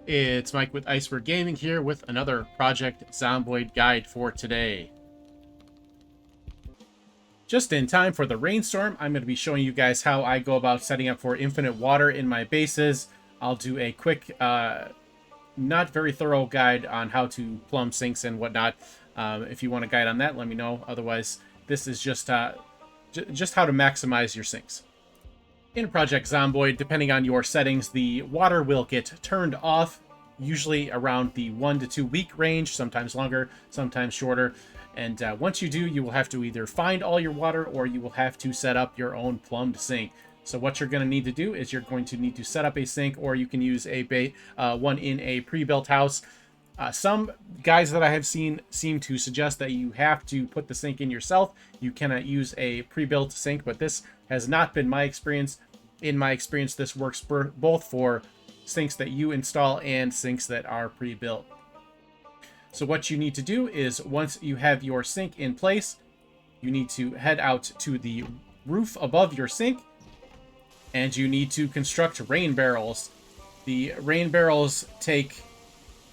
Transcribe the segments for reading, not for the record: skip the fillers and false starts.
It's Mike with Iceberg Gaming here with another Project Zomboid guide for today. Just in time for the rainstorm, I'm going to be showing you guys how I go about setting up for infinite water in my bases. I'll do a quick, not very thorough guide on how to plumb sinks and whatnot. If you want a guide on that, let me know. Otherwise, this is just how to maximize your sinks. In Project Zomboid, depending on your settings, the water will get turned off, usually around the 1 to 2 week range, sometimes longer, sometimes shorter. And once you do, you will have to either find all your water or you will have to set up your own plumbed sink. So what you're going to need to do is you're going to need to set up a sink, or you can use a one in a pre-built house. Some guys that I have seen seem to suggest that you have to put the sink in yourself. You cannot use a pre-built sink, but this has not been my experience. In my experience, this works both for sinks that you install and sinks that are pre-built. So what you need to do is, once you have your sink in place, you need to head out to the roof above your sink, and you need to construct rain barrels. The rain barrels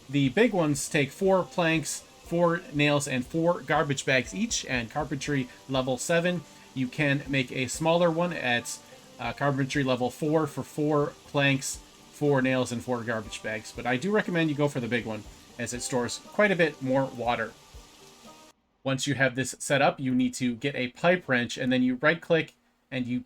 the big ones take 4 planks, 4 nails, and 4 garbage bags each, and carpentry level 7. You can make a smaller one at carpentry level 4 for 4 planks, 4 nails, and 4 garbage bags. But I do recommend you go for the big one, as it stores quite a bit more water. Once you have this set up, you need to get a pipe wrench, and then you right-click and you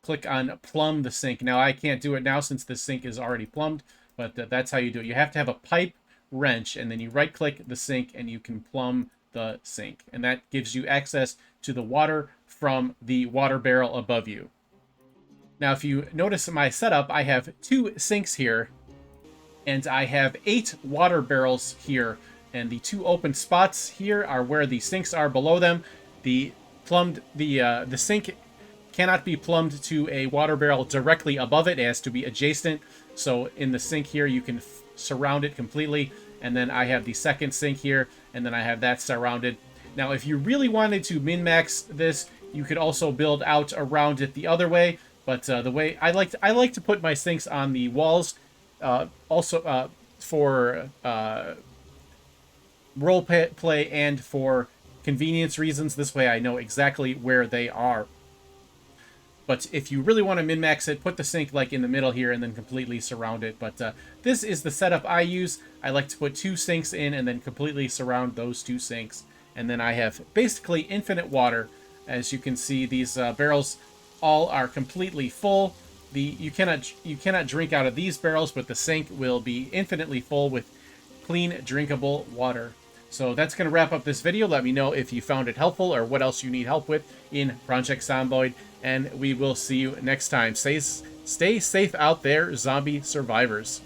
click on plumb the sink. Now, I can't do it now since the sink is already plumbed, but that's how you do it. You have to have a pipe wrench, and then you right-click the sink and you can plumb the sink. And that gives you access to the water from the water barrel above you. Now, if you notice my setup, I have 2 sinks here, and I have 8 water barrels here, and the 2 open spots here are where the sinks are below them. The sink cannot be plumbed to a water barrel directly above it. It has to be adjacent. So in the sink here, you can surround it completely. And then I have the second sink here, and then I have that surrounded. Now, if you really wanted to min-max this, you could also build out around it the other way. But the way I like to put my sinks on the walls, also for role play and for convenience reasons. This way I know exactly where they are. But if you really want to min-max it, put the sink like in the middle here and then completely surround it. But this is the setup I use. I like to put 2 sinks in and then completely surround those 2 sinks. And then I have basically infinite water. As you can see, these barrels all are completely full. You cannot drink out of these barrels, but the sink will be infinitely full with clean, drinkable water. So that's going to wrap up this video. Let me know if you found it helpful or what else you need help with in Project Zomboid, and we will see you next time. Stay safe out there, zombie survivors.